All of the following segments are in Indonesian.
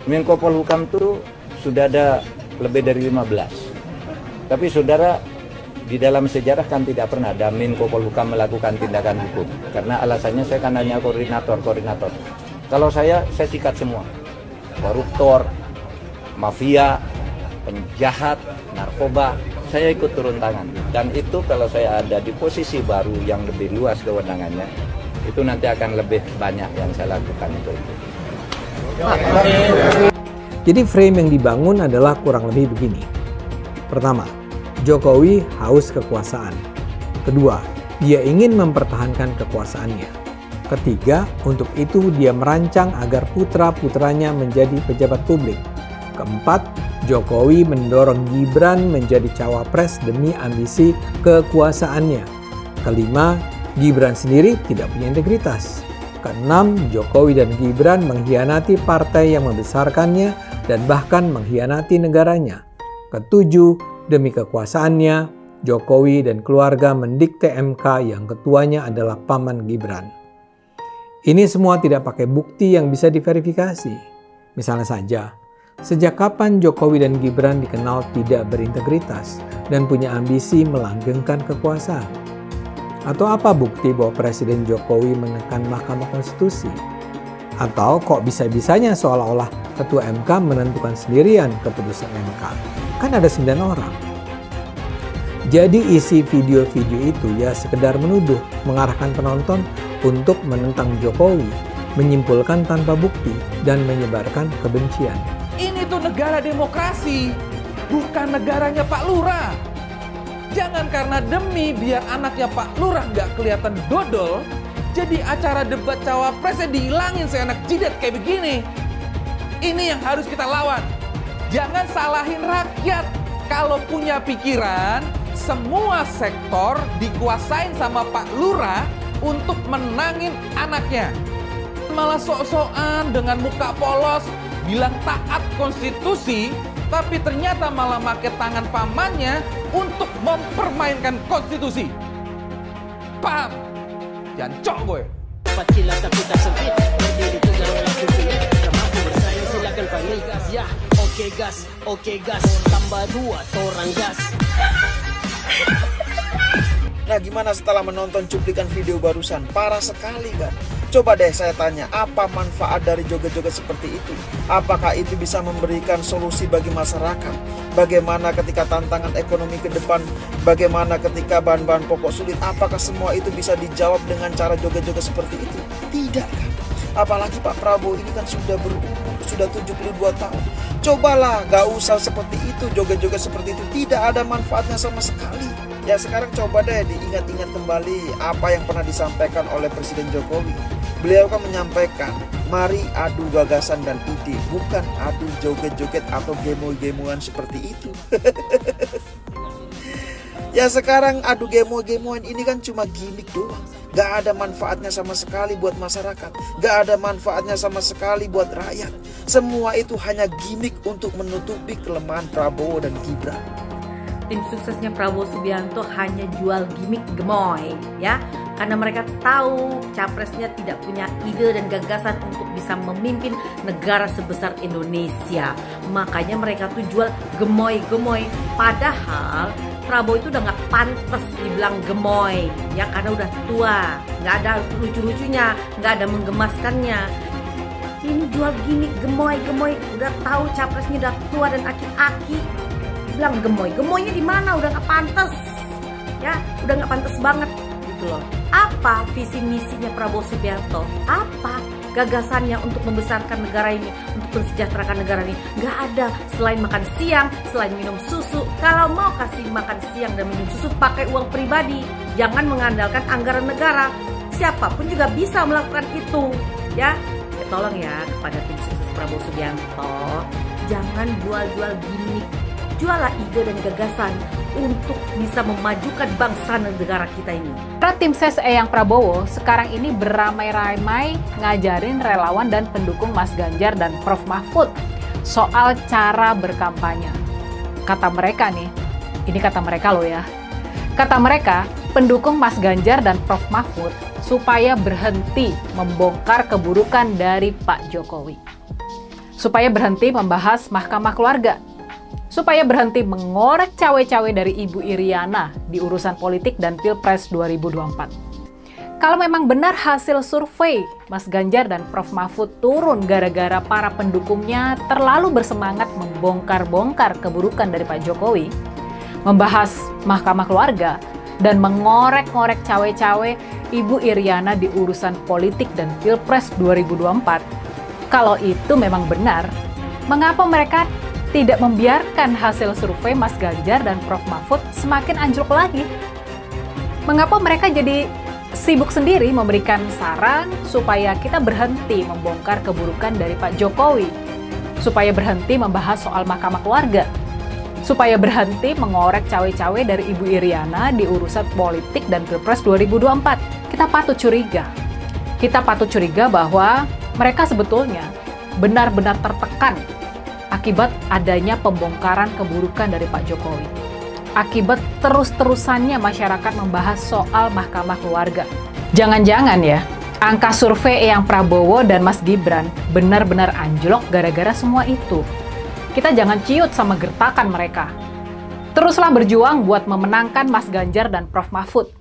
Menko Polhukam itu sudah ada lebih dari 15. Tapi saudara, di dalam sejarah kan tidak pernah ada Menko Polhukam melakukan tindakan hukum. Karena alasannya saya kan hanya koordinator. Kalau saya sikat semua. Koruptor, mafia, penjahat, narkoba, saya ikut turun tangan. Dan itu kalau saya ada di posisi baru yang lebih luas kewenangannya, itu nanti akan lebih banyak yang saya lakukan untuk itu. Jadi frame yang dibangun adalah kurang lebih begini. Pertama, Jokowi haus kekuasaan. Kedua, dia ingin mempertahankan kekuasaannya. Ketiga, untuk itu dia merancang agar putra-putranya menjadi pejabat publik. Keempat, Jokowi mendorong Gibran menjadi cawapres demi ambisi kekuasaannya. Kelima, Gibran sendiri tidak punya integritas. Keenam, Jokowi dan Gibran mengkhianati partai yang membesarkannya dan bahkan mengkhianati negaranya. Ketujuh, demi kekuasaannya, Jokowi dan keluarga mendikte MK yang ketuanya adalah paman Gibran. Ini semua tidak pakai bukti yang bisa diverifikasi. Misalnya saja, sejak kapan Jokowi dan Gibran dikenal tidak berintegritas dan punya ambisi melanggengkan kekuasaan? Atau apa bukti bahwa Presiden Jokowi menekan Mahkamah Konstitusi? Atau kok bisa-bisanya seolah-olah Ketua MK menentukan sendirian keputusan MK? Kan ada 9 orang. Jadi isi video-video itu ya sekedar menuduh, mengarahkan penonton untuk menentang Jokowi, menyimpulkan tanpa bukti, dan menyebarkan kebencian. Ini tuh negara demokrasi, bukan negaranya Pak Lurah. Jangan karena demi biar anaknya Pak Lurah nggak kelihatan dodol, jadi acara debat cawapresnya dihilangin seenak jidat kayak begini. Ini yang harus kita lawan. Jangan salahin rakyat. Kalau punya pikiran, semua sektor dikuasain sama Pak Lurah untuk menangin anaknya. Malah sok-sokan dengan muka polos, bilang taat konstitusi, tapi ternyata malah pakai tangan pamannya untuk mempermainkan konstitusi. Paham? Jangan cok gue. Oke gas, tambah 2 orang gas. Nah, gimana setelah menonton cuplikan video barusan? Parah sekali kan? Coba deh saya tanya, apa manfaat dari joget-joget seperti itu? Apakah itu bisa memberikan solusi bagi masyarakat? Bagaimana ketika tantangan ekonomi ke depan? Bagaimana ketika bahan-bahan pokok sulit? Apakah semua itu bisa dijawab dengan cara joget-joget seperti itu? Tidak kan? Apalagi Pak Prabowo ini kan sudah berumur, sudah 72 tahun. Cobalah, gak usah seperti itu, joget-joget seperti itu. Tidak ada manfaatnya sama sekali. Ya sekarang coba deh diingat-ingat kembali apa yang pernah disampaikan oleh Presiden Jokowi. Beliau kan menyampaikan, mari adu gagasan dan ide, bukan adu joget-joget atau gemo-gemoan seperti itu. Ya sekarang adu gemo-gemoan ini kan cuma gimmick doang. Gak ada manfaatnya sama sekali buat masyarakat. Gak ada manfaatnya sama sekali buat rakyat. Semua itu hanya gimmick untuk menutupi kelemahan Prabowo dan Gibran. Tim suksesnya Prabowo Subianto hanya jual gimmick gemoy, ya, karena mereka tahu capresnya tidak punya ide dan gagasan untuk bisa memimpin negara sebesar Indonesia. Makanya mereka tuh jual gemoy-gemoy. Padahal Prabowo itu udah nggak pantas dibilang gemoy, ya, karena udah tua, nggak ada lucu-lucunya, nggak ada menggemaskannya. Ini jual gimmick gemoy-gemoy, udah tahu capresnya udah tua dan aki-aki. Bilang gemoynya di mana, udah nggak pantas, ya, udah nggak pantas banget gitu loh. Apa visi misinya Prabowo Subianto? Apa gagasannya untuk membesarkan negara ini, untuk mensejahterakan negara ini? Nggak ada, selain makan siang, selain minum susu. Kalau mau kasih makan siang dan minum susu, pakai uang pribadi, jangan mengandalkan anggaran negara. Siapapun juga bisa melakukan itu, ya. Tolong ya kepada tim sukses Prabowo Subianto, jangan jual-jual gimmick. Jualah ide dan gagasan untuk bisa memajukan bangsa dan negara kita ini. Karena tim ses Eyang Prabowo sekarang ini beramai-ramai ngajarin relawan dan pendukung Mas Ganjar dan Prof Mahfud soal cara berkampanye. Kata mereka nih, ini kata mereka loh ya. Kata mereka, pendukung Mas Ganjar dan Prof Mahfud supaya berhenti membongkar keburukan dari Pak Jokowi. supaya berhenti membahas Mahkamah Keluarga, supaya berhenti mengorek cawe-cawe dari Ibu Iriana di urusan politik dan Pilpres 2024. Kalau memang benar hasil survei Mas Ganjar dan Prof Mahfud turun gara-gara para pendukungnya terlalu bersemangat membongkar-bongkar keburukan dari Pak Jokowi, membahas Mahkamah Keluarga, dan mengorek-ngorek cawe-cawe Ibu Iriana di urusan politik dan Pilpres 2024, kalau itu memang benar, mengapa mereka tidak membiarkan hasil survei Mas Ganjar dan Prof Mahfud semakin anjlok lagi? Mengapa mereka jadi sibuk sendiri memberikan saran supaya kita berhenti membongkar keburukan dari Pak Jokowi, supaya berhenti membahas soal Mahkamah Keluarga, supaya berhenti mengorek cawe-cawe dari Ibu Iriana di urusan politik dan Pilpres 2024. Kita patut curiga. Kita patut curiga bahwa mereka sebetulnya benar-benar tertekan akibat adanya pembongkaran keburukan dari Pak Jokowi. Akibat terus-terusannya masyarakat membahas soal Mahkamah Keluarga. Jangan-jangan ya, angka survei yang Prabowo dan Mas Gibran benar-benar anjlok gara-gara semua itu. Kita jangan ciut sama gertakan mereka. Teruslah berjuang buat memenangkan Mas Ganjar dan Prof Mahfud.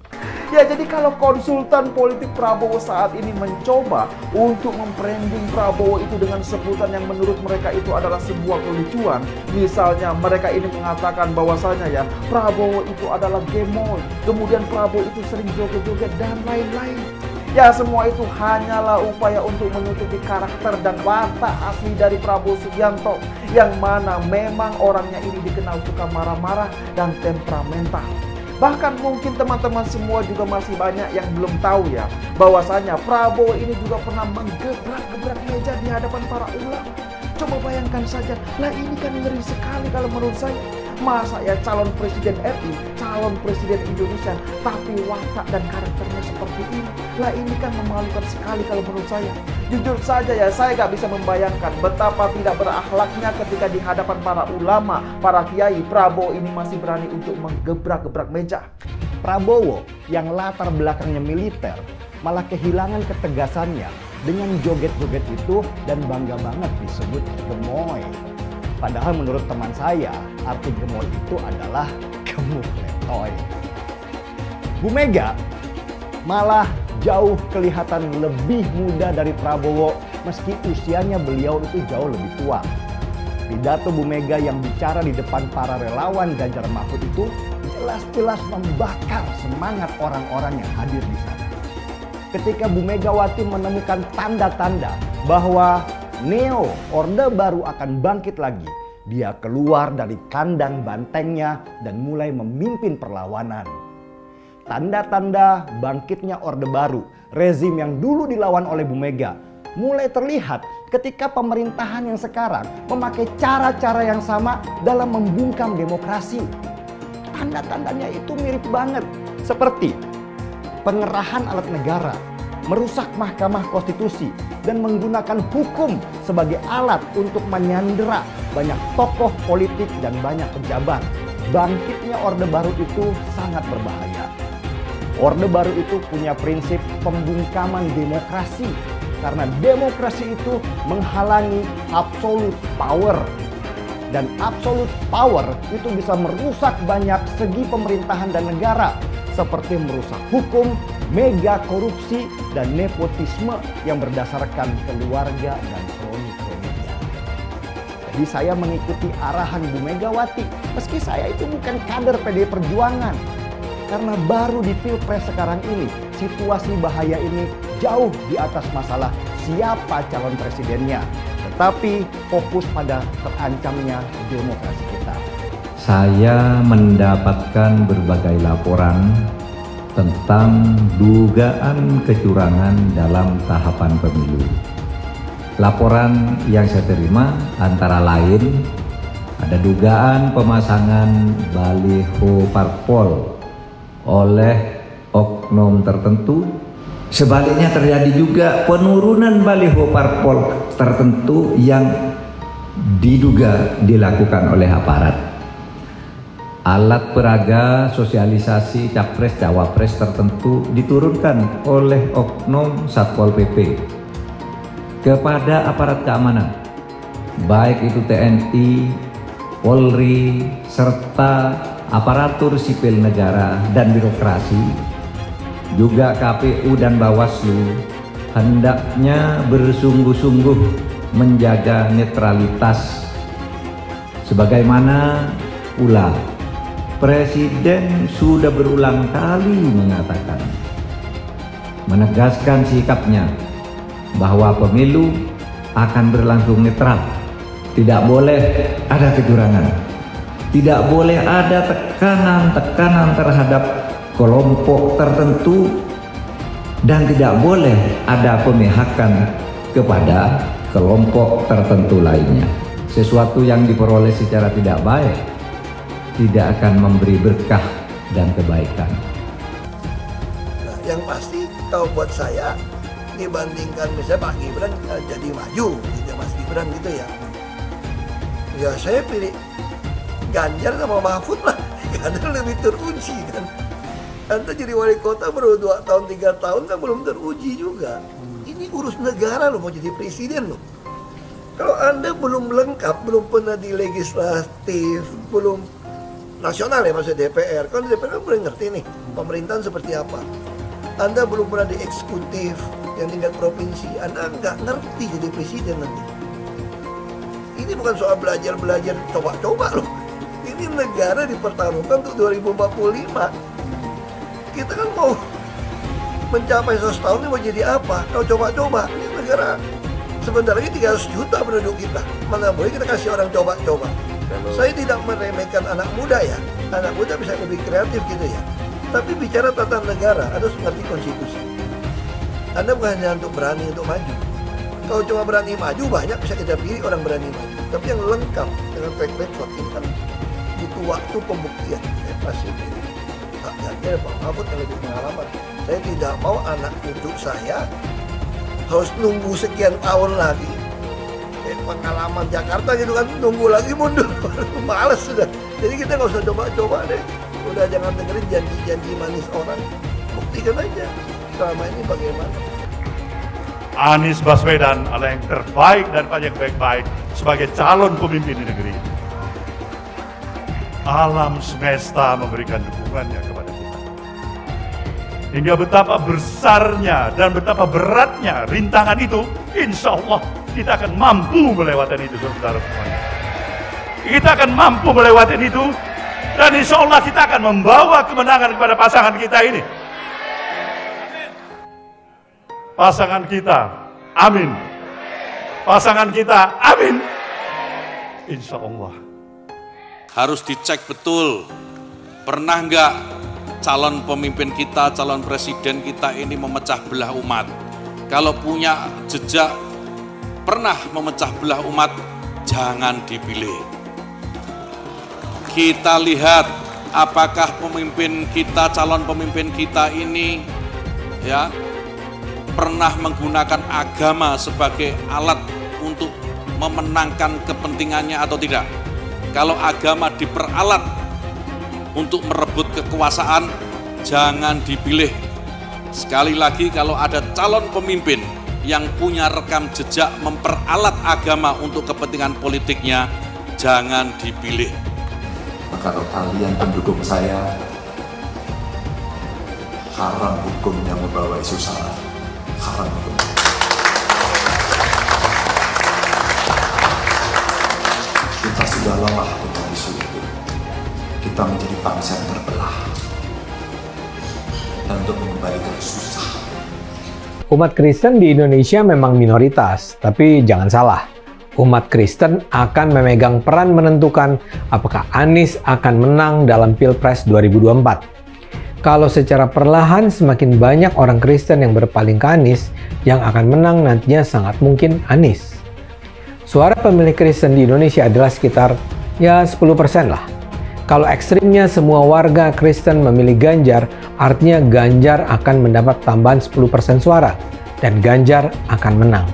Ya, jadi kalau konsultan politik Prabowo saat ini mencoba untuk membranding Prabowo itu dengan sebutan yang menurut mereka itu adalah sebuah kelucuan. Misalnya mereka ini mengatakan bahwasanya ya Prabowo itu adalah gemoy, kemudian Prabowo itu sering joget-joget dan lain-lain. Ya, semua itu hanyalah upaya untuk menutupi karakter dan watak asli dari Prabowo Subianto, yang mana memang orangnya ini dikenal suka marah-marah dan temperamental. Bahkan mungkin teman-teman semua juga masih banyak yang belum tahu ya, bahwasanya Prabowo ini juga pernah menggebrak-gebrak meja di hadapan para ulama. Coba bayangkan saja, lah ini kan ngeri sekali kalau menurut saya. Masa ya calon presiden RI, calon presiden Indonesia, tapi watak dan karakternya seperti ini. Lah ini kan memalukan sekali kalau menurut saya. Jujur saja ya, saya gak bisa membayangkan betapa tidak berakhlaknya ketika di hadapan para ulama, para kiai, Prabowo ini masih berani untuk menggebrak-gebrak meja. Prabowo yang latar belakangnya militer malah kehilangan ketegasannya dengan joget-joget itu dan bangga banget disebut gemoy. Padahal menurut teman saya, arti gemoy itu adalah gemuk letoy. Bu Mega malah jauh kelihatan lebih muda dari Prabowo meski usianya beliau itu jauh lebih tua. Pidato Bu Mega yang bicara di depan para relawan Ganjar Mahfud itu jelas-jelas membakar semangat orang-orang yang hadir di sana. Ketika Bu Megawati menemukan tanda-tanda bahwa Neo, Orde Baru akan bangkit lagi, dia keluar dari kandang bantengnya dan mulai memimpin perlawanan. Tanda-tanda bangkitnya Orde Baru, rezim yang dulu dilawan oleh Bu Mega, mulai terlihat ketika pemerintahan yang sekarang memakai cara-cara yang sama dalam membungkam demokrasi. Tanda-tandanya itu mirip banget, seperti pengerahan alat negara, merusak Mahkamah Konstitusi, dan menggunakan hukum sebagai alat untuk menyandera banyak tokoh politik dan banyak pejabat. Bangkitnya Orde Baru itu sangat berbahaya. Orde Baru itu punya prinsip pembungkaman demokrasi, karena demokrasi itu menghalangi absolute power. Dan absolute power itu bisa merusak banyak segi pemerintahan dan negara, seperti merusak hukum, mega korupsi, dan nepotisme yang berdasarkan keluarga dan kroni-kroninya. Jadi saya mengikuti arahan Bu Megawati, meski saya itu bukan kader PDI Perjuangan. Karena baru di Pilpres sekarang ini, situasi bahaya ini jauh di atas masalah siapa calon presidennya, tetapi fokus pada terancamnya demokrasi kita. Saya mendapatkan berbagai laporan tentang dugaan kecurangan dalam tahapan pemilu. Laporan yang saya terima antara lain ada dugaan pemasangan baliho parpol oleh oknum tertentu. Sebaliknya terjadi juga penurunan baliho parpol tertentu yang diduga dilakukan oleh aparat. Alat peraga sosialisasi capres cawapres tertentu diturunkan oleh oknum Satpol PP kepada aparat keamanan. baik itu TNI, Polri, serta aparatur sipil negara dan birokrasi, juga KPU dan Bawaslu, hendaknya bersungguh-sungguh menjaga netralitas. Sebagaimana pula Presiden sudah berulang kali mengatakan, menegaskan sikapnya bahwa pemilu akan berlangsung netral. Tidak boleh ada kecurangan, tidak boleh ada tekanan terhadap kelompok tertentu, dan tidak boleh ada pemihakan kepada kelompok tertentu lainnya. Sesuatu yang diperoleh secara tidak baik tidak akan memberi berkah dan kebaikan. Nah, yang pasti kalau buat saya dibandingkan misalnya Pak Gibran jadi maju gitu, Mas Gibran gitu ya. Ya saya pilih Ganjar sama Mahfud lah, karena lebih teruji kan. Anda jadi wali kota baru 2 tahun 3 tahun kan belum teruji juga. Ini urus negara loh, mau jadi presiden loh. Kalau Anda belum lengkap, belum pernah di legislatif, belum nasional ya maksudnya DPR. Kalau DPR kan boleh ngerti nih pemerintahan seperti apa. Anda belum pernah di eksekutif yang tingkat provinsi, Anda nggak ngerti jadi presiden nanti. Ini bukan soal belajar coba-coba loh. Ini negara dipertaruhkan untuk 2045. Kita kan mau mencapai 100 tahun ini mau jadi apa? Kalau coba-coba, ini negara sebentar lagi 300 juta penduduk kita. Mana boleh kita kasih orang coba-coba. Saya tidak meremehkan anak muda ya. Anak muda bisa lebih kreatif gitu ya. Tapi bicara tata negara, Anda harus mengerti konstitusi. Anda bukan hanya untuk berani untuk maju. Kalau cuma berani maju, banyak bisa kita pilih orang berani maju. Tapi yang lengkap dengan track record ini kan butuh waktu pembuktian. Saya pasti pilih Pak Ganjar, Pak Mahfud yang lebih pengalaman. Saya tidak mau anak cucu saya harus nunggu sekian tahun lagi. Pengalaman Jakarta gitu kan, nunggu lagi mundur. Males sudah. Jadi kita nggak usah coba-coba deh. Udah jangan dengerin janji-janji manis orang. Buktikan aja selama ini bagaimana. Anies Baswedan adalah yang terbaik dan banyak baik-baik sebagai calon pemimpin di negeri ini. Alam semesta memberikan dukungannya kepada kita. Hingga betapa besarnya dan betapa beratnya rintangan itu, insya Allah kita akan mampu melewati itu, saudara semuanya. Kita akan mampu melewati itu, dan insya Allah kita akan membawa kemenangan kepada pasangan kita ini. Pasangan kita, amin. Pasangan kita, amin. Insya Allah. Harus dicek betul, pernah nggak calon pemimpin kita, calon presiden kita ini memecah belah umat. Kalau punya jejak pernah memecah belah umat, jangan dipilih. Kita lihat apakah pemimpin kita, calon pemimpin kita ini ya pernah menggunakan agama sebagai alat untuk memenangkan kepentingannya atau tidak. Kalau agama diperalat untuk merebut kekuasaan, jangan dipilih. Sekali lagi, kalau ada calon pemimpin yang punya rekam jejak memperalat agama untuk kepentingan politiknya, jangan dipilih. Kalau kalian pendukung saya, haram hukumnya membawa isu sara. Haram hukum. Kita sudah lelah dengan isu itu. Kita menjadi bangsa yang terbelah. Dan untuk mengembalikan susah. Umat Kristen di Indonesia memang minoritas, tapi jangan salah. Umat Kristen akan memegang peran menentukan apakah Anies akan menang dalam Pilpres 2024. Kalau secara perlahan semakin banyak orang Kristen yang berpaling ke Anies, yang akan menang nantinya sangat mungkin Anies. Suara pemilih Kristen di Indonesia adalah sekitar 10% lah. Kalau ekstrimnya semua warga Kristen memilih Ganjar, artinya Ganjar akan mendapat tambahan 10% suara dan Ganjar akan menang.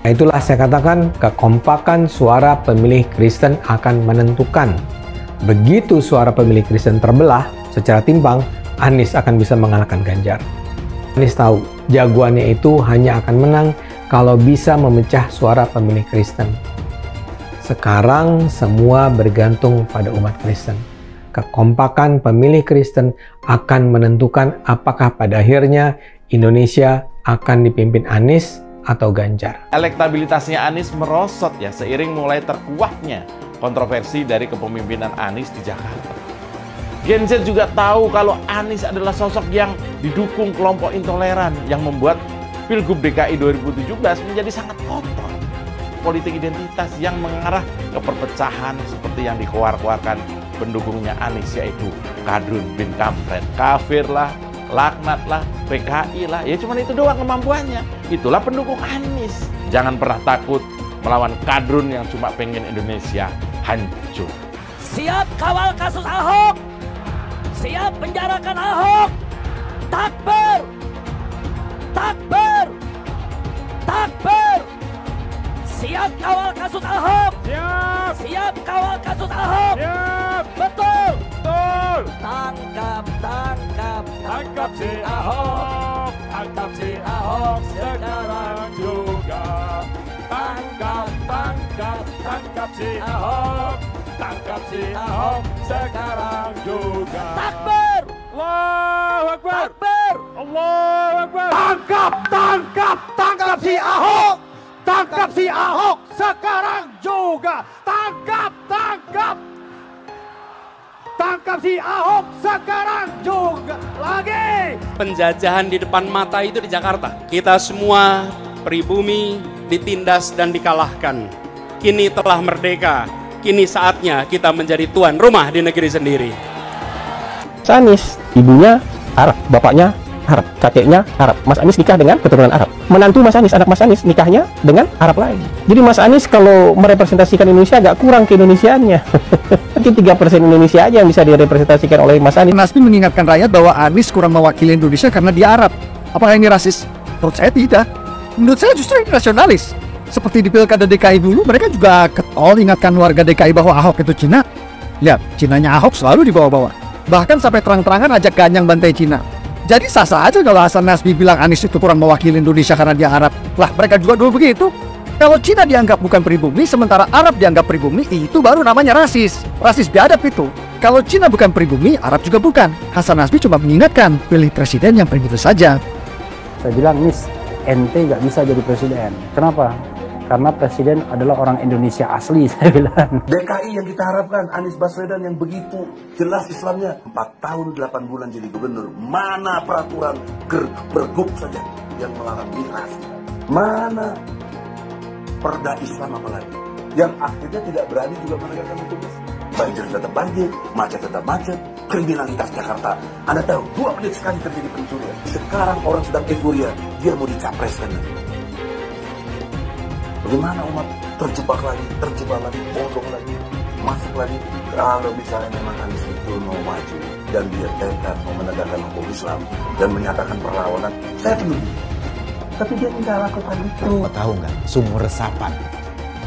Nah, itulah saya katakan kekompakan suara pemilih Kristen akan menentukan. Begitu suara pemilih Kristen terbelah secara timpang, Anies akan bisa mengalahkan Ganjar. Anies tahu jagoannya itu hanya akan menang kalau bisa memecah suara pemilih Kristen. Sekarang semua bergantung pada umat Kristen. Kekompakan pemilih Kristen akan menentukan apakah pada akhirnya Indonesia akan dipimpin Anies atau Ganjar. Elektabilitasnya Anies merosot ya seiring mulai terkuaknya kontroversi dari kepemimpinan Anies di Jakarta. Gen Z juga tahu kalau Anies adalah sosok yang didukung kelompok intoleran yang membuat Pilgub DKI 2017 menjadi sangat kotor. Politik identitas yang mengarah ke perpecahan seperti yang dikeluarkan pendukungnya Anies, yaitu Kadrun bin Kampret, kafir lah, laknat lah, PKI lah, ya cuma itu doang kemampuannya. Itulah pendukung Anies. Jangan pernah takut melawan Kadrun yang cuma pengen Indonesia hancur. Siap kawal kasus Ahok, siap penjarakan Ahok. Takbir, takbir, takbir. Siap kawal kasus Ahok. Siap. Siap kawal kasus Ahok. Siap. Betul. Betul. Tangkap, tangkap, tangkap si Ahok. Tangkap si Ahok sekarang juga. Tangkap, tangkap, tangkap si Ahok. Tangkap si Ahok sekarang juga. Takbir. Allahu Akbar. Takbir. Allahu Akbar. Tangkap, tangkap, tangkap si Ahok. Tangkap si Ahok sekarang juga. Tangkap, tangkap. Tangkap si Ahok sekarang juga. Lagi. Penjajahan di depan mata itu di Jakarta. Kita semua pribumi ditindas dan dikalahkan. Kini telah merdeka. Kini saatnya kita menjadi tuan rumah di negeri sendiri. Anies, ibunya Arab, bapaknya Arab, kakeknya Arab. Mas Anies nikah dengan keturunan Arab. Menantu Mas Anies, anak Mas Anies nikahnya dengan Arab lain. Jadi Mas Anies kalau merepresentasikan Indonesia agak kurang keindonesiaannya. Mungkin 3% Indonesia aja yang bisa direpresentasikan oleh Mas Anies. Nasbi mengingatkan rakyat bahwa Anies kurang mewakili Indonesia karena dia Arab. Apakah ini rasis? Menurut saya tidak. Menurut saya justru ini nasionalis. Seperti di Pilkada DKI dulu, mereka juga ketol ingatkan warga DKI bahwa Ahok itu Cina. Lihat, Cinanya Ahok selalu dibawa-bawa. Bahkan sampai terang-terangan ajak ganyang bantai Cina. Jadi sah-sah aja kalau Hasan Nasbi bilang Anies itu kurang mewakili Indonesia karena dia Arab. Lah, mereka juga dulu begitu. Kalau Cina dianggap bukan pribumi, sementara Arab dianggap pribumi, itu baru namanya rasis. Rasis biadab itu. Kalau Cina bukan pribumi, Arab juga bukan. Hasan Nasbi cuma mengingatkan, pilih presiden yang pribumi saja. Saya bilang, Nis, ente nggak bisa jadi presiden. Kenapa? Karena presiden adalah orang Indonesia asli, saya bilang. DKI yang kita harapkan, Anies Baswedan yang begitu jelas Islamnya. 4 tahun 8 bulan jadi gubernur. Mana peraturan pergub saja yang melarang migrasi? Mana perda Islam apalagi? Yang akhirnya tidak berani juga menegakkan hukum Islam. Banjir tetap banjir, macet tetap macet, kriminalitas Jakarta. Anda tahu, 2 menit sekali terjadi pencurian. Sekarang orang sedang euforia, dia mau dicapreskan. Bagaimana umat terjebak lagi, bodoh lagi, masuk lagi. Kalau misalnya memang Anies itu mau maju dan dia tekad mau menegakkan hukum Islam dan menyatakan perlawanan, saya peduli. Tapi dia tidak lakukan itu. Tahu nggak, sumur resapan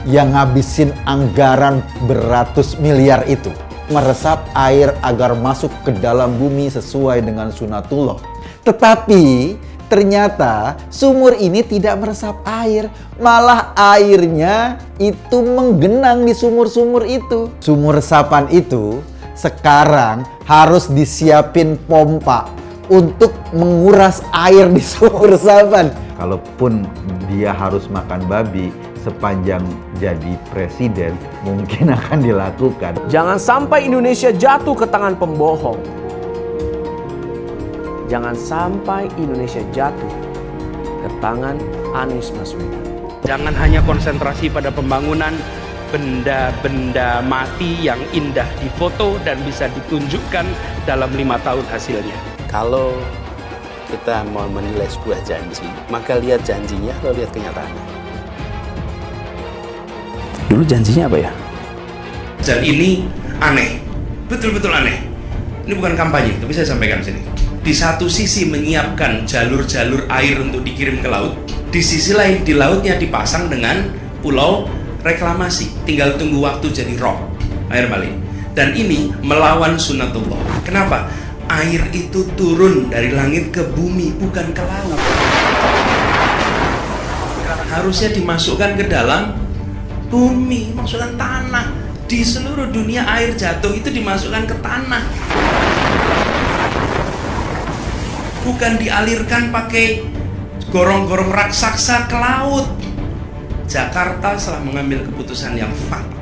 yang ngabisin anggaran beratus miliar itu meresap air agar masuk ke dalam bumi sesuai dengan sunatullah. Tetapi ternyata sumur ini tidak meresap air, malah airnya itu menggenang di sumur-sumur itu. Sumur resapan itu sekarang harus disiapin pompa untuk menguras air di sumur resapan. Kalaupun dia harus makan babi sepanjang jadi presiden, mungkin akan dilakukan. Jangan sampai Indonesia jatuh ke tangan pembohong. Jangan sampai Indonesia jatuh ke tangan Anies Baswedan. Jangan hanya konsentrasi pada pembangunan benda-benda mati yang indah difoto dan bisa ditunjukkan dalam 5 tahun hasilnya. Kalau kita mau menilai sebuah janji, maka lihat janjinya atau lihat kenyataannya. Dulu janjinya apa ya? Dan ini aneh, betul-betul aneh. Ini bukan kampanye, tapi saya sampaikan sini. Di satu sisi menyiapkan jalur-jalur air untuk dikirim ke laut, di sisi lain di lautnya dipasang dengan pulau reklamasi, tinggal tunggu waktu jadi rock, air balik. Dan ini melawan sunatullah. Kenapa? Air itu turun dari langit ke bumi, bukan ke laut. Harusnya dimasukkan ke dalam bumi, masukkan tanah. Di seluruh dunia air jatuh itu dimasukkan ke tanah. Bukan dialirkan pakai gorong-gorong raksasa ke laut. Jakarta telah mengambil keputusan yang fatal.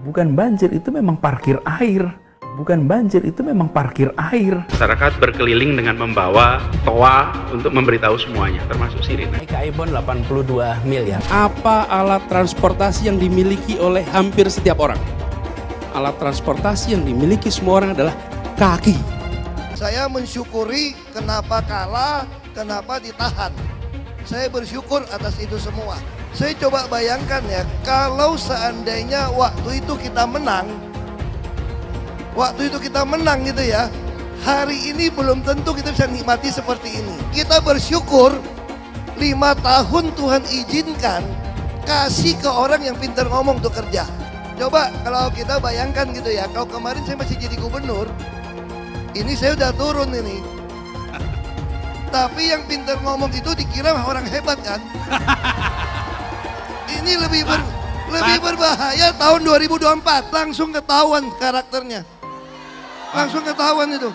Bukan banjir, itu memang parkir air. Bukan banjir, itu memang parkir air. Masyarakat berkeliling dengan membawa toa untuk memberitahu semuanya, termasuk sirine. KAI-BON 82 miliar. Apa alat transportasi yang dimiliki oleh hampir setiap orang? Alat transportasi yang dimiliki semua orang adalah kaki. Saya mensyukuri kenapa kalah, kenapa ditahan. Saya bersyukur atas itu semua. Saya coba bayangkan ya, kalau seandainya waktu itu kita menang, gitu ya, hari ini belum tentu kita bisa nikmati seperti ini. Kita bersyukur 5 tahun Tuhan izinkan kasih ke orang yang pintar ngomong untuk kerja. Coba kalau kita bayangkan gitu ya, kalau kemarin saya masih jadi gubernur, ini saya udah turun ini. Tapi yang pintar ngomong itu dikira orang hebat kan? Ini lebih berbahaya tahun 2024, langsung ketahuan karakternya. Langsung ketahuan itu.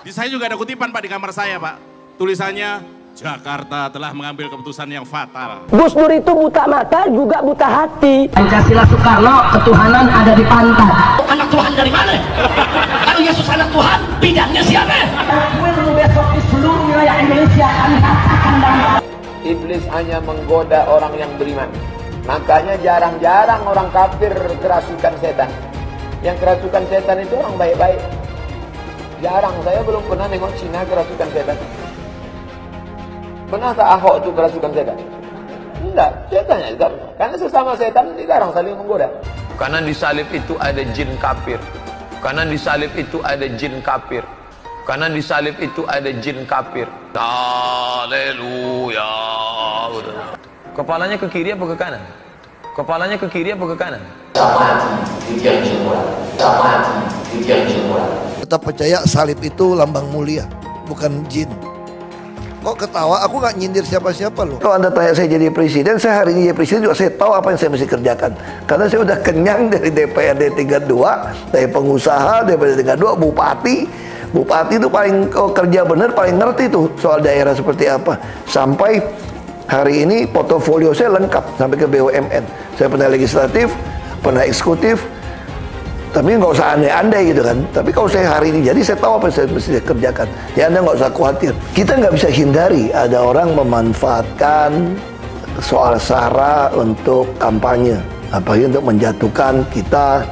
Di saya juga ada kutipan Pak di kamar saya Pak. Tulisannya, Jakarta telah mengambil keputusan yang fatal. Gus Dur itu buta mata juga buta hati. Pancasila Soekarno, ketuhanan ada di pantat. Anak Tuhan dari mana? Kalau Yesus anak Tuhan, bidangnya siapa? Besok di seluruh wilayah Indonesia kami katakan damai. Iblis hanya menggoda orang yang beriman. Makanya jarang-jarang orang kafir kerasukan setan. Yang kerasukan setan itu orang baik-baik. Jarang, saya belum pernah nengok Cina kerasukan setan. Pernah tak Ahok itu kerasukan setan? Enggak, setannya juga. Karena sesama setan dilarang saling menggoda. Karena di salib itu ada jin kafir. Karena di salib itu ada jin kafir. Karena di salib itu ada jin kafir. Haleluya. Kepalanya ke kiri apa ke kanan? Kepalanya ke kiri apa ke kanan? Kita percaya salib itu lambang mulia, bukan jin. Kok ketawa? Aku nggak nyindir siapa-siapa loh. Kalau Anda tanya saya jadi presiden, saya hari ini jadi presiden juga saya tahu apa yang saya mesti kerjakan. Karena saya udah kenyang dari DPRD tingkat 2, dari pengusaha, DPRD tingkat 2, bupati. Bupati itu paling kerja bener, paling ngerti tuh soal daerah seperti apa. Sampai hari ini portofolio saya lengkap sampai ke BUMN. Saya pernah legislatif, pernah eksekutif, tapi nggak usah andai-andai gitu kan. Tapi kalau saya hari ini jadi saya tahu apa yang saya mesti kerjakan. Ya Anda nggak usah khawatir. Kita nggak bisa hindari ada orang memanfaatkan soal SARA untuk kampanye, apalagi untuk menjatuhkan kita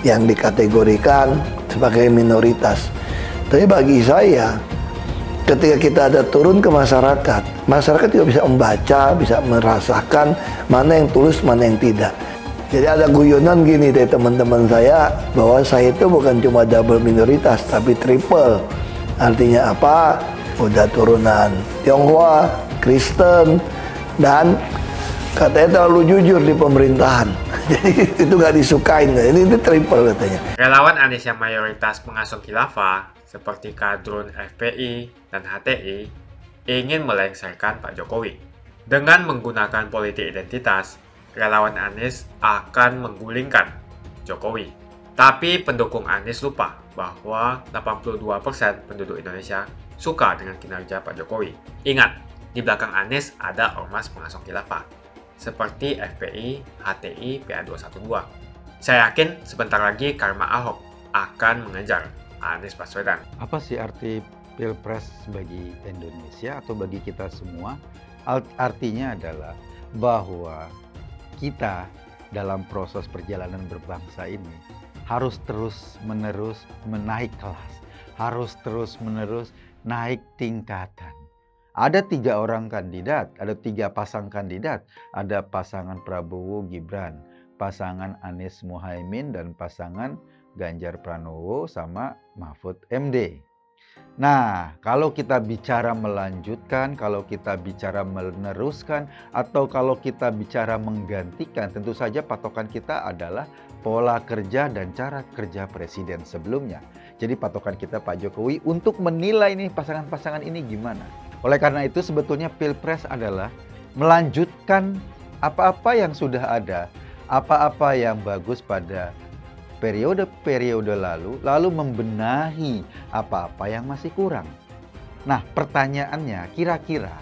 yang dikategorikan sebagai minoritas. Tapi bagi saya, ketika kita ada turun ke masyarakat, masyarakat juga bisa membaca, bisa merasakan mana yang tulus, mana yang tidak. Jadi ada guyonan gini dari teman-teman saya, bahwa saya itu bukan cuma double minoritas, tapi triple. Artinya apa? Udah turunan Tionghoa, Kristen, dan katanya terlalu jujur di pemerintahan. Jadi itu nggak disukain. Ini triple katanya. Relawan Anies yang mayoritas pengasuh khilafah, seperti kadrun FPI dan HTI, ingin melengsarkan Pak Jokowi. Dengan menggunakan politik identitas, relawan Anies akan menggulingkan Jokowi. Tapi pendukung Anies lupa bahwa 82% penduduk Indonesia suka dengan kinerja Pak Jokowi. Ingat, di belakang Anies ada ormas pengasuh khilafah, seperti FPI, HTI, PA212. Saya yakin sebentar lagi karma Ahok akan mengejar Anies Baswedan. Apa sih arti Pilpres bagi Indonesia atau bagi kita semua? Artinya adalah bahwa kita dalam proses perjalanan berbangsa ini harus terus-menerus menaik kelas, harus terus-menerus naik tingkatan. Ada 3 orang kandidat, ada 3 pasang kandidat, ada pasangan Prabowo Gibran, pasangan Anies Muhaimin, dan pasangan Ganjar Pranowo sama Mahfud MD. Nah, kalau kita bicara melanjutkan, kalau kita bicara meneruskan, atau kalau kita bicara menggantikan, tentu saja patokan kita adalah pola kerja dan cara kerja presiden sebelumnya. Jadi patokan kita Pak Jokowi untuk menilai nih pasangan-pasangan ini gimana. Oleh karena itu sebetulnya Pilpres adalah melanjutkan apa-apa yang sudah ada, apa-apa yang bagus pada periode-periode lalu membenahi apa-apa yang masih kurang. Nah, pertanyaannya, kira-kira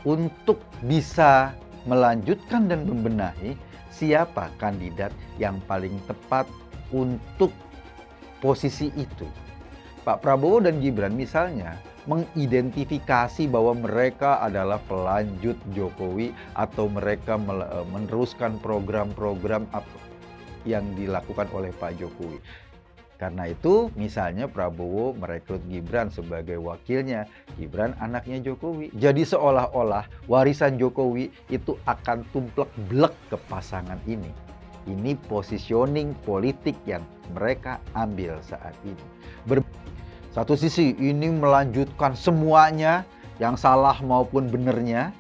untuk bisa melanjutkan dan membenahi, siapa kandidat yang paling tepat untuk posisi itu? Pak Prabowo dan Gibran misalnya mengidentifikasi bahwa mereka adalah pelanjut Jokowi atau mereka meneruskan program-program yang dilakukan oleh Pak Jokowi. Karena itu misalnya Prabowo merekrut Gibran sebagai wakilnya, Gibran anaknya Jokowi. Jadi seolah-olah warisan Jokowi itu akan tumplek-blek ke pasangan ini. Ini positioning politik yang mereka ambil saat ini. Satu sisi ini melanjutkan semuanya, yang salah maupun benernya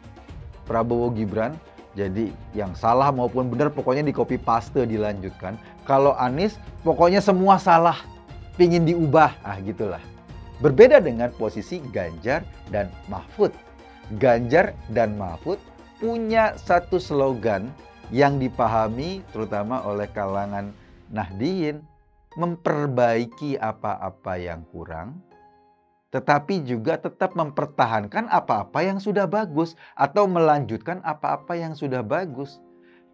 Prabowo Gibran. Jadi yang salah maupun benar pokoknya di copy paste dilanjutkan. Kalau Anies pokoknya semua salah, pingin diubah, gitulah. Berbeda dengan posisi Ganjar dan Mahfud. Ganjar dan Mahfud punya satu slogan yang dipahami terutama oleh kalangan Nahdliyin, memperbaiki apa-apa yang kurang, tetapi juga tetap mempertahankan apa-apa yang sudah bagus atau melanjutkan apa-apa yang sudah bagus.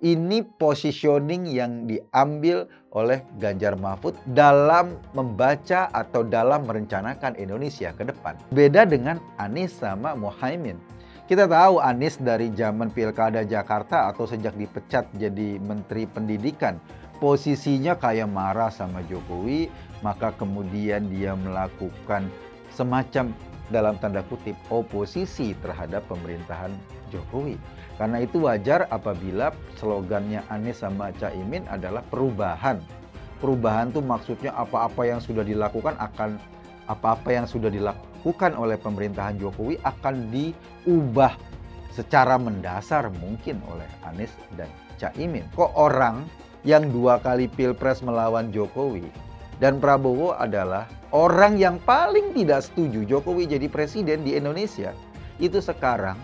Ini positioning yang diambil oleh Ganjar Mahfud dalam membaca atau dalam merencanakan Indonesia ke depan. Beda dengan Anies sama Muhaimin. Kita tahu Anies dari zaman Pilkada Jakarta atau sejak dipecat jadi Menteri Pendidikan, posisinya kayak marah sama Jokowi, maka kemudian dia melakukan semacam dalam tanda kutip oposisi terhadap pemerintahan Jokowi. Karena itu wajar apabila slogannya Anies sama Caimin adalah perubahan. Perubahan itu maksudnya apa-apa yang sudah dilakukan oleh pemerintahan Jokowi akan diubah secara mendasar mungkin oleh Anies dan Caimin. Kok orang yang 2 kali Pilpres melawan Jokowi dan Prabowo adalah orang yang paling tidak setuju Jokowi jadi presiden di Indonesia, itu sekarang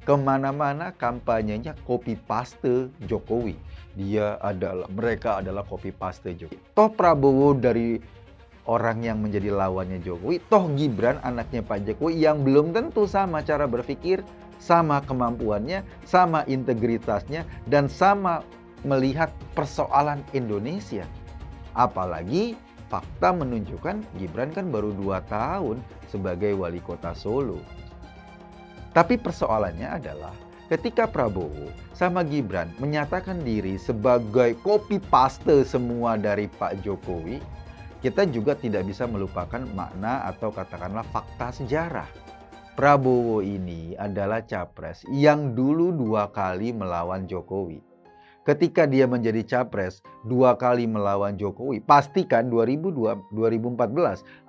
kemana-mana kampanyenya copy paste Jokowi. Mereka adalah copy paste Jokowi. Toh Prabowo dari orang yang menjadi lawannya Jokowi, toh Gibran anaknya Pak Jokowi yang belum tentu sama cara berpikir, sama kemampuannya, sama integritasnya, dan sama melihat persoalan Indonesia. Apalagi fakta menunjukkan Gibran kan baru 2 tahun sebagai wali kota Solo. Tapi persoalannya adalah ketika Prabowo sama Gibran menyatakan diri sebagai copy paste semua dari Pak Jokowi, kita juga tidak bisa melupakan makna atau katakanlah fakta sejarah. Prabowo ini adalah capres yang dulu 2 kali melawan Jokowi. Ketika dia menjadi capres 2 kali melawan Jokowi, pastikan 2014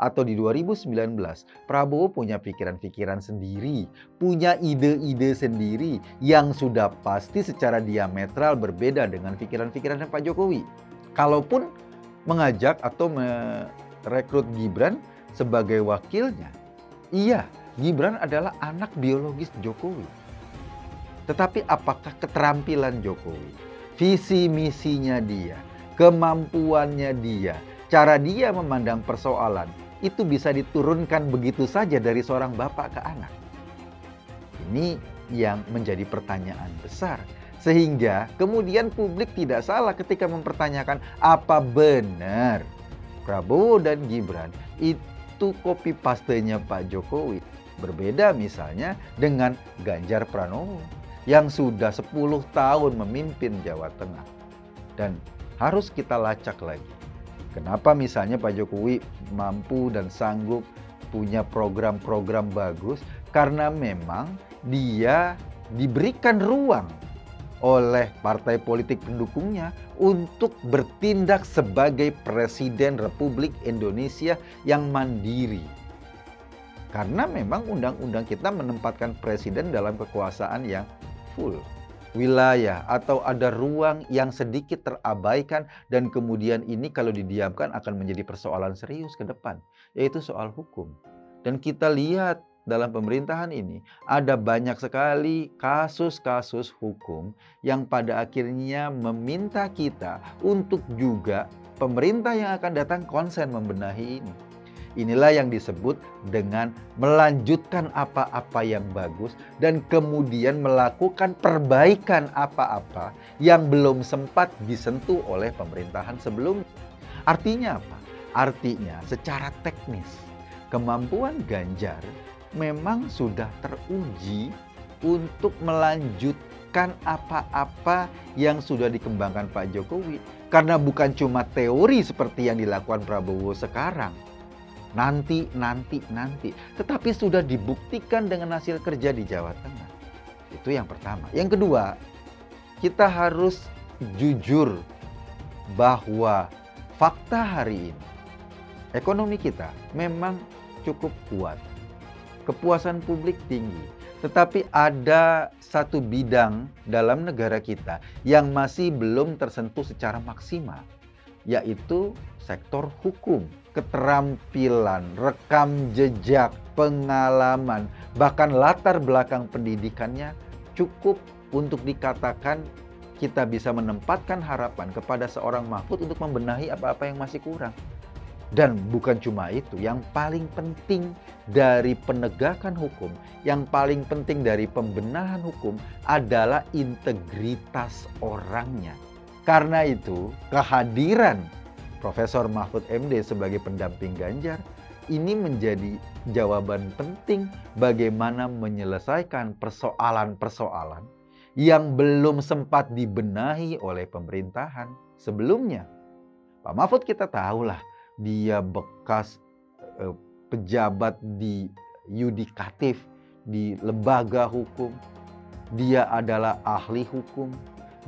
atau di 2019, Prabowo punya pikiran-pikiran sendiri, punya ide-ide sendiri yang sudah pasti secara diametral berbeda dengan pikiran-pikiran Pak Jokowi. Kalaupun mengajak atau merekrut Gibran sebagai wakilnya, iya, Gibran adalah anak biologis Jokowi. Tetapi apakah keterampilan Jokowi, visi misinya dia, kemampuannya dia, cara dia memandang persoalan, itu bisa diturunkan begitu saja dari seorang bapak ke anak? Ini yang menjadi pertanyaan besar. Sehingga kemudian publik tidak salah ketika mempertanyakan apa benar Prabowo dan Gibran itu copy pastenya Pak Jokowi. Berbeda misalnya dengan Ganjar Pranowo yang sudah 10 tahun memimpin Jawa Tengah. Dan harus kita lacak lagi. Kenapa misalnya Pak Jokowi mampu dan sanggup punya program-program bagus? Karena memang dia diberikan ruang oleh partai politik pendukungnya untuk bertindak sebagai Presiden Republik Indonesia yang mandiri. Karena memang undang-undang kita menempatkan presiden dalam kekuasaan yang full. Wilayah atau ada ruang yang sedikit terabaikan dan kemudian ini kalau didiamkan akan menjadi persoalan serius ke depan, yaitu soal hukum. Dan kita lihat dalam pemerintahan ini ada banyak sekali kasus-kasus hukum yang pada akhirnya meminta kita untuk juga pemerintah yang akan datang konsen membenahi ini. Inilah yang disebut dengan melanjutkan apa-apa yang bagus dan kemudian melakukan perbaikan apa-apa yang belum sempat disentuh oleh pemerintahan sebelumnya. Artinya apa? Artinya secara teknis kemampuan Ganjar memang sudah teruji untuk melanjutkan apa-apa yang sudah dikembangkan Pak Jokowi. Karena bukan cuma teori seperti yang dilakukan Prabowo sekarang. Nanti. Tetapi sudah dibuktikan dengan hasil kerja di Jawa Tengah. Itu yang pertama. Yang kedua, kita harus jujur bahwa fakta hari ini, ekonomi kita memang cukup kuat. Kepuasan publik tinggi. Tetapi ada satu bidang dalam negara kita yang masih belum tersentuh secara maksimal, yaitu sektor hukum. Keterampilan, rekam jejak, pengalaman, bahkan latar belakang pendidikannya cukup untuk dikatakan kita bisa menempatkan harapan kepada seorang Mahfud untuk membenahi apa-apa yang masih kurang. Dan bukan cuma itu, yang paling penting dari penegakan hukum, yang paling penting dari pembenahan hukum adalah integritas orangnya. Karena itu, kehadiran Profesor Mahfud MD sebagai pendamping Ganjar ini menjadi jawaban penting bagaimana menyelesaikan persoalan-persoalan yang belum sempat dibenahi oleh pemerintahan sebelumnya. Pak Mahfud kita tahulah, dia bekas pejabat di yudikatif, di lembaga hukum. Dia adalah ahli hukum.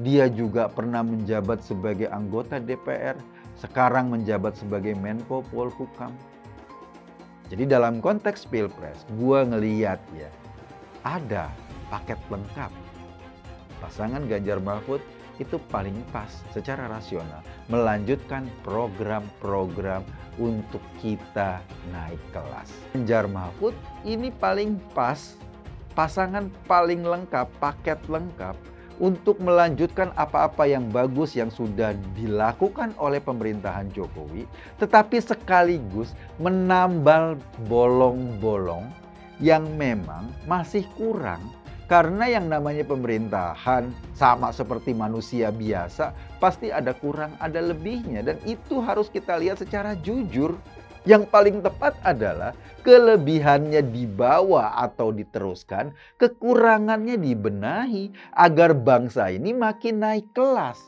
Dia juga pernah menjabat sebagai anggota DPR. Sekarang menjabat sebagai Menko Polhukam. Jadi dalam konteks Pilpres, gua ngeliat ya, ada paket lengkap. Pasangan Ganjar Mahfud itu paling pas secara rasional melanjutkan program-program untuk kita naik kelas. Ganjar Mahfud ini paling pas, pasangan paling lengkap, paket lengkap untuk melanjutkan apa-apa yang bagus yang sudah dilakukan oleh pemerintahan Jokowi, tetapi sekaligus menambal bolong-bolong yang memang masih kurang. Karena yang namanya pemerintahan sama seperti manusia biasa, pasti ada kurang, ada lebihnya. Dan itu harus kita lihat secara jujur. Yang paling tepat adalah kelebihannya dibawa atau diteruskan, kekurangannya dibenahi agar bangsa ini makin naik kelas.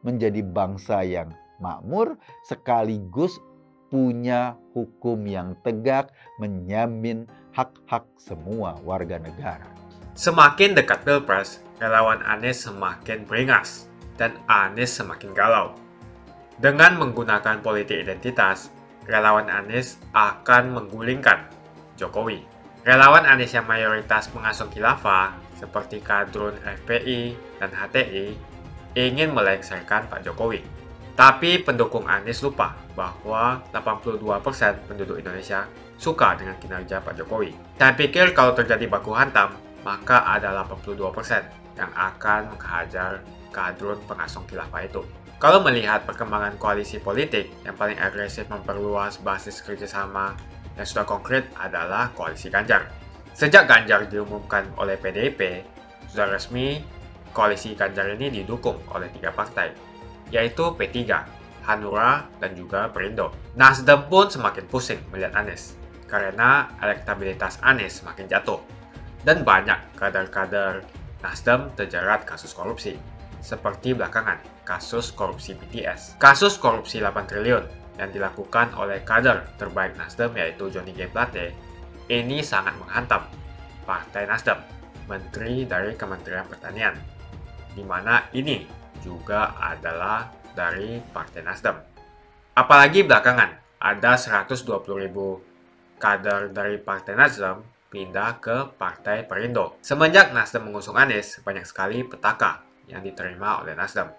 Menjadi bangsa yang makmur sekaligus punya hukum yang tegak menjamin hak-hak semua warga negara. Semakin dekat Pilpres, relawan Anies semakin beringas dan Anies semakin galau. Dengan menggunakan politik identitas, relawan Anies akan menggulingkan Jokowi. Relawan Anies yang mayoritas mengasuh khilafah seperti kadrun FPI dan HTI ingin melengsarkan Pak Jokowi. Tapi pendukung Anies lupa bahwa 82% penduduk Indonesia suka dengan kinerja Pak Jokowi. Saya pikir kalau terjadi baku hantam, maka ada 82% yang akan menghajar kadrun pengasuh khilafah itu. Kalau melihat perkembangan koalisi politik yang paling agresif memperluas basis kerjasama yang sudah konkret adalah koalisi Ganjar. Sejak Ganjar diumumkan oleh PDIP, sudah resmi koalisi Ganjar ini didukung oleh 3 partai, yaitu P3, Hanura, dan juga Perindo. Nasdem pun semakin pusing melihat Anies, karena elektabilitas Anies semakin jatuh. Dan banyak kader-kader Nasdem terjerat kasus korupsi, seperti belakangan kasus korupsi BTS. Kasus korupsi 8 triliun yang dilakukan oleh kader terbaik Nasdem yaitu Johnny G. Plate ini sangat menghantam Partai Nasdem, menteri dari Kementerian Pertanian, di mana ini juga adalah dari Partai Nasdem. Apalagi belakangan ada 120.000 kader dari Partai Nasdem pindah ke Partai Perindo. Semenjak Nasdem mengusung Anies, banyak sekali petaka yang diterima oleh Nasdem.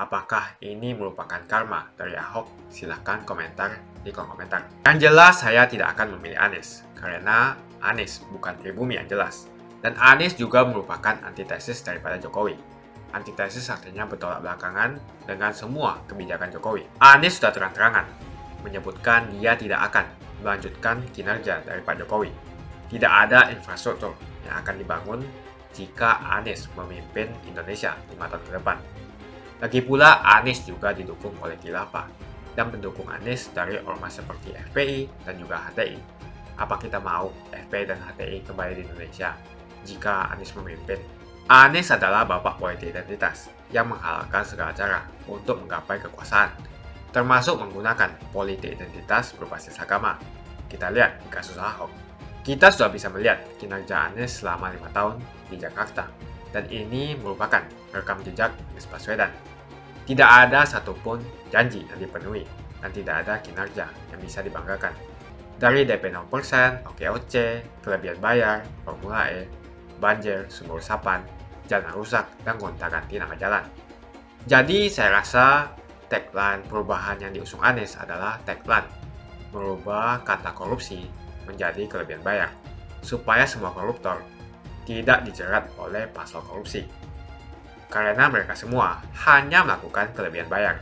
Apakah ini merupakan karma dari Ahok? Silahkan komentar di kolom komentar. Yang jelas saya tidak akan memilih Anies, karena Anies bukan pribumi yang jelas. Dan Anies juga merupakan antitesis daripada Jokowi. Antitesis artinya bertolak belakangan dengan semua kebijakan Jokowi. Anies sudah terang-terangan menyebutkan dia tidak akan melanjutkan kinerja dari Pak Jokowi. Tidak ada infrastruktur yang akan dibangun jika Anies memimpin Indonesia 5 tahun ke depan. Lagi pula, Anies juga didukung oleh khilafah dan pendukung Anies dari ormas seperti FPI dan juga HTI. Apa kita mau FPI dan HTI kembali di Indonesia jika Anies memimpin? Anies adalah bapak politik identitas yang menghalalkan segala cara untuk menggapai kekuasaan, termasuk menggunakan politik identitas berbasis agama. Kita lihat di kasus Ahok. Kita sudah bisa melihat kinerja Anies selama 5 tahun di Jakarta, dan ini merupakan rekam jejak Anies Baswedan. Tidak ada satupun janji yang dipenuhi, dan tidak ada kinerja yang bisa dibanggakan. Dari DP 0%, OKOC, kelebihan bayar, Formula E, banjir, sumber resapan, jalan rusak, dan gonta-ganti nama jalan. Jadi saya rasa tagline perubahan yang diusung Anies adalah tagline merubah kata korupsi menjadi kelebihan bayar, supaya semua koruptor tidak dijerat oleh pasal korupsi. Karena mereka semua hanya melakukan kelebihan bayar.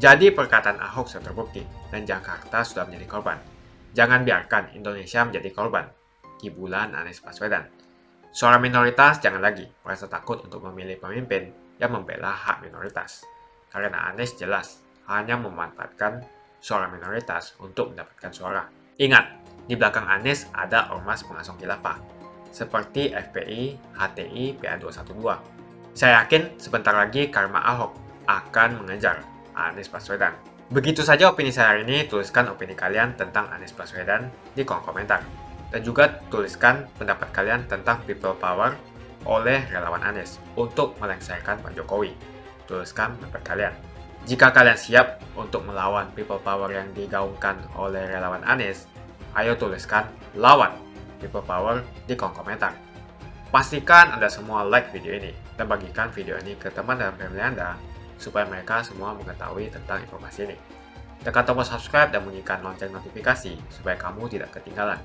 Jadi perkataan Ahok sudah terbukti dan Jakarta sudah menjadi korban. Jangan biarkan Indonesia menjadi korban kibulan Anies Baswedan. Suara minoritas jangan lagi merasa takut untuk memilih pemimpin yang membela hak minoritas. Karena Anies jelas hanya memanfaatkan suara minoritas untuk mendapatkan suara. Ingat, di belakang Anies ada ormas pengasong khilafah seperti FPI, HTI, PA212. Saya yakin sebentar lagi karma Ahok akan mengejar Anies Baswedan. Begitu saja opini saya hari ini. Tuliskan opini kalian tentang Anies Baswedan di kolom komentar. Dan juga tuliskan pendapat kalian tentang people power oleh relawan Anies untuk melengsarkan Pak Jokowi. Tuliskan pendapat kalian. Jika kalian siap untuk melawan people power yang digaungkan oleh relawan Anies, ayo tuliskan lawan people power di kolom komentar. Pastikan Anda semua like video ini dan bagikan video ini ke teman dan family Anda supaya mereka semua mengetahui tentang informasi ini. Tekan tombol subscribe dan bunyikan lonceng notifikasi supaya kamu tidak ketinggalan